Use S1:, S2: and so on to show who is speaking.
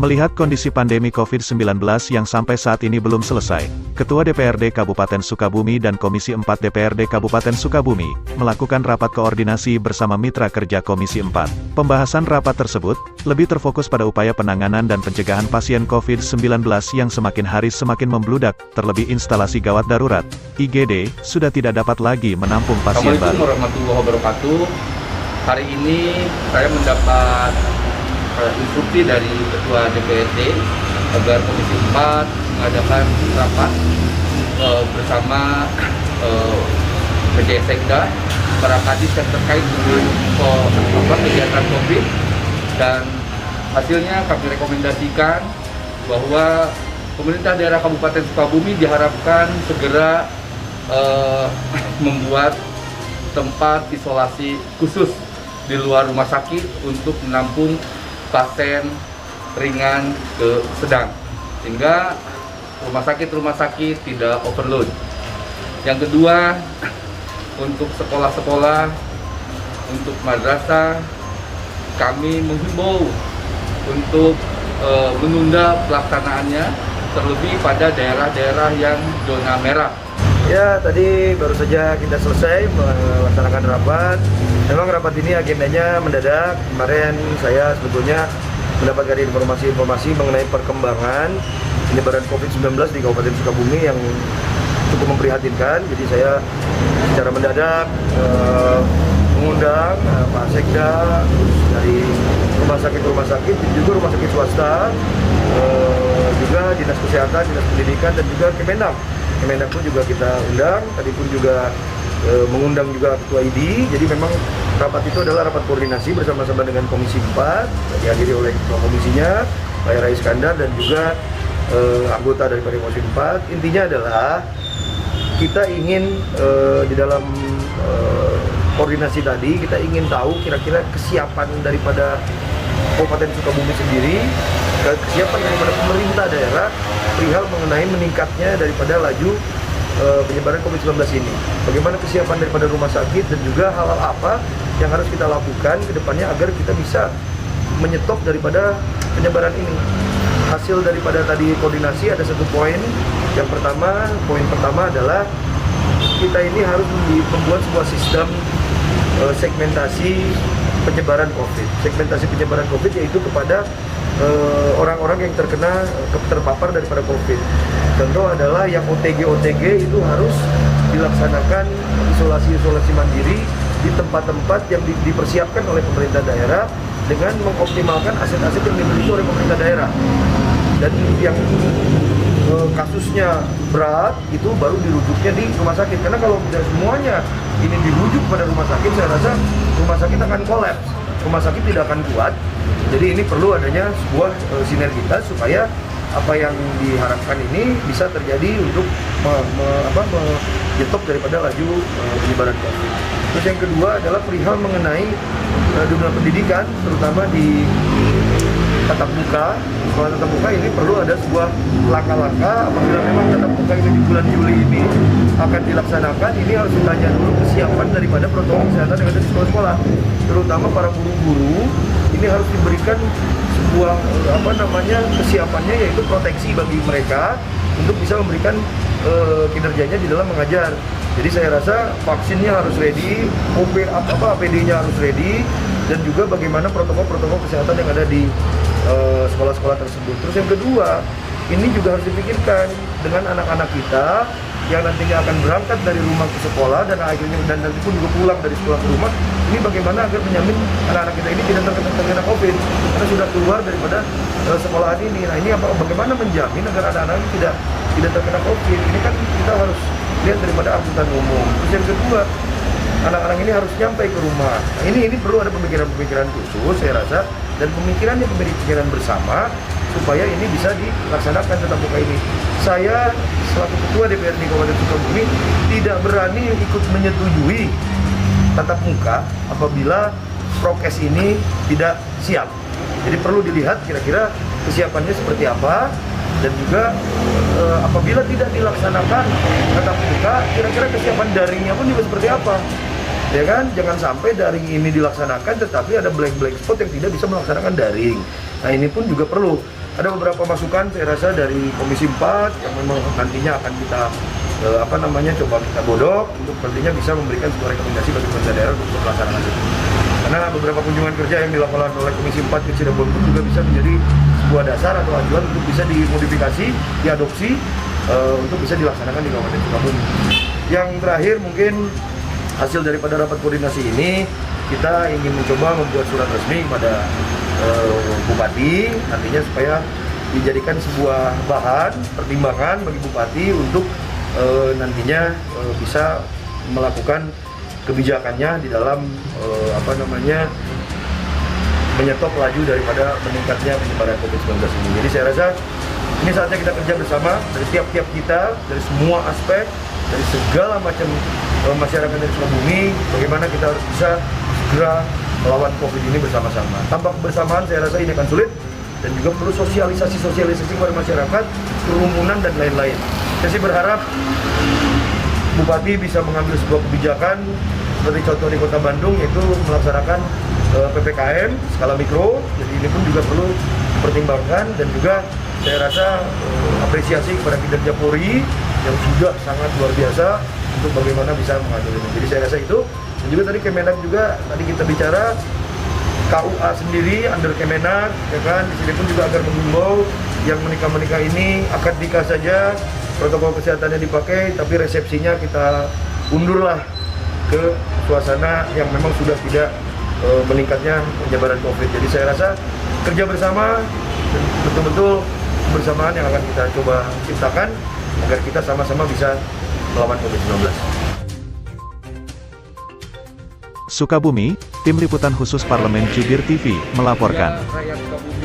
S1: Melihat kondisi pandemi COVID-19 yang sampai saat ini belum selesai, Ketua DPRD Kabupaten Sukabumi dan Komisi 4 DPRD Kabupaten Sukabumi melakukan rapat koordinasi bersama mitra kerja Komisi 4. Pembahasan rapat tersebut lebih terfokus pada upaya penanganan dan pencegahan pasien COVID-19 yang semakin hari semakin membludak, terlebih instalasi gawat darurat (IGD) sudah tidak dapat lagi menampung pasien baru.
S2: Assalamualaikum warahmatullahi wabarakatuh. Hari ini saya mendapat instruksi dari Ketua DPRD agar Komisi 4 mengadakan rapat bersama PJSekda, para kadis yang terkait dengan kegiatan COVID, dan hasilnya kami rekomendasikan bahwa pemerintah daerah Kabupaten Sukabumi diharapkan segera membuat tempat isolasi khusus di luar rumah sakit untuk menampung pasien ringan ke sedang, sehingga rumah sakit tidak overload. Yang kedua, untuk sekolah-sekolah, untuk madrasah, kami menghimbau untuk menunda pelaksanaannya, terlebih pada daerah-daerah yang zona merah.
S3: Ya, tadi baru saja kita selesai melaksanakan rapat. Memang rapat ini agendanya mendadak. Kemarin saya sebetulnya mendapatkan informasi-informasi mengenai perkembangan penyebaran COVID-19 di Kabupaten Sukabumi yang cukup memprihatinkan. Jadi saya secara mendadak mengundang Pak Sekda dari rumah sakit dan juga rumah sakit swasta, juga Dinas Kesehatan, Dinas Pendidikan, dan juga Kemendak pun juga kita undang. Tadi pun juga mengundang juga Ketua ID. Jadi memang rapat itu adalah rapat koordinasi bersama-sama dengan Komisi 4, dihadiri oleh Ketua Komisinya, Pak Yara Iskandar, dan juga anggota daripada Komisi 4. Intinya adalah kita ingin di dalam koordinasi tadi, kita ingin tahu kira-kira kesiapan daripada Kabupaten Sukabumi sendiri, kesiapan daripada pemerintah daerah perihal mengenai meningkatnya daripada laju penyebaran COVID-19 ini. Bagaimana kesiapan daripada rumah sakit dan juga hal-hal apa yang harus kita lakukan ke depannya agar kita bisa menyetop daripada penyebaran ini. Hasil daripada tadi koordinasi ada satu poin. Yang pertama, poin pertama adalah kita ini harus membuat sebuah sistem segmentasi penyebaran COVID. Segmentasi penyebaran COVID yaitu kepada orang-orang yang terpapar daripada COVID. Contoh adalah yang OTG itu harus dilaksanakan isolasi mandiri di tempat-tempat yang dipersiapkan oleh pemerintah daerah dengan mengoptimalkan aset-aset yang dimiliki oleh pemerintah daerah. Dan yang kasusnya berat itu baru dirujuknya di rumah sakit, karena kalau tidak semuanya ini dirujuk pada rumah sakit, saya rasa rumah sakit akan kolaps, rumah sakit tidak akan kuat. Jadi ini perlu adanya sebuah sinergitas supaya apa yang diharapkan ini bisa terjadi untuk menyetop daripada laju penyebaran COVID. Terus yang kedua adalah perihal mengenai dunia pendidikan, terutama di tatap muka. Sekolah tatap muka ini perlu ada sebuah langkah-langkah. Apabila memang tatap muka ini di bulan Juli ini akan dilaksanakan, ini harus ditanya dulu kesiapan daripada protokol kesehatan yang ada di sekolah-sekolah, terutama para guru-guru. Ini harus diberikan sebuah kesiapannya, yaitu proteksi bagi mereka untuk bisa memberikan kinerjanya di dalam mengajar. Jadi saya rasa vaksinnya harus ready, APD-nya harus ready, dan juga bagaimana protokol-protokol kesehatan yang ada di sekolah-sekolah tersebut. Terus yang kedua, ini juga harus dipikirkan dengan anak-anak kita yang nantinya akan berangkat dari rumah ke sekolah dan akhirnya nanti pun juga pulang dari sekolah ke rumah. Ini bagaimana agar menjamin anak-anak kita ini tidak terkena COVID karena sudah keluar daripada sekolahan ini. Nah, ini bagaimana menjamin agar anak-anak ini tidak terkena COVID? Ini kan kita harus lihat daripada angkutan umum. Terus yang kedua, anak-anak ini harus nyampe ke rumah. Nah, ini perlu ada pemikiran-pemikiran khusus, saya rasa, dan pemikiran bersama supaya ini bisa dilaksanakan tatap muka ini. Saya selaku Ketua DPRD Kabupaten Sukabumi tidak berani ikut menyetujui tatap muka apabila prokes ini tidak siap. Jadi perlu dilihat kira-kira kesiapannya seperti apa, dan juga apabila tidak dilaksanakan tatap muka, kira-kira kesiapan daringnya pun juga seperti apa. Ya kan, jangan sampai daring ini dilaksanakan tetapi ada blank spot yang tidak bisa melaksanakan daring. Nah, ini pun juga perlu. ada beberapa masukan saya rasa dari Komisi 4 yang memang nantinya akan kita coba kita godok untuk nantinya bisa memberikan sebuah rekomendasi bagi pemerintah daerah untuk pelaksanaan itu. Karena beberapa kunjungan kerja yang dilakukan oleh Komisi 4 ke Cirebon pun juga bisa menjadi sebuah dasar atau acuan untuk bisa dimodifikasi, diadopsi untuk bisa dilaksanakan di Kabupaten Sukabumi. Yang terakhir mungkin hasil daripada rapat koordinasi ini, kita ingin mencoba membuat surat resmi kepada Bupati nantinya supaya dijadikan sebuah bahan pertimbangan bagi Bupati untuk nantinya bisa melakukan kebijakannya di dalam menyetop laju daripada meningkatnya penyebaran COVID-19 ini. Jadi saya rasa ini saatnya kita kerja bersama dari tiap-tiap kita, dari semua aspek, dari segala macam masyarakat dari Sukabumi, bagaimana kita harus bisa segera melawan COVID ini bersama-sama. Tanpa kebersamaan saya rasa ini akan sulit dan juga perlu sosialisasi kepada masyarakat, kerumunan dan lain-lain. Saya sih berharap Bupati bisa mengambil sebuah kebijakan seperti contoh di Kota Bandung yaitu melaksanakan PPKM skala mikro. Jadi ini pun juga perlu dipertimbangkan dan juga saya rasa apresiasi kepada kinerja Polri yang sudah sangat luar biasa untuk bagaimana bisa mengatur ini. Jadi saya rasa itu. Dan juga tadi Kemenak juga tadi kita bicara KUA sendiri under Kemenak, ya kan, di sini pun juga agar menghimbau yang menikah ini akad nikah saja protokol kesehatannya dipakai, tapi resepsinya kita undurlah ke suasana yang memang sudah tidak meningkatnya penyebaran COVID. Jadi saya rasa kerja bersama dan betul-betul kebersamaan yang akan kita coba ciptakan agar kita sama-sama bisa melawan COVID-19.
S1: Sukabumi, Tim Liputan Khusus Parlemen Jubir TV melaporkan.
S2: Ya, rakyat Sukabumi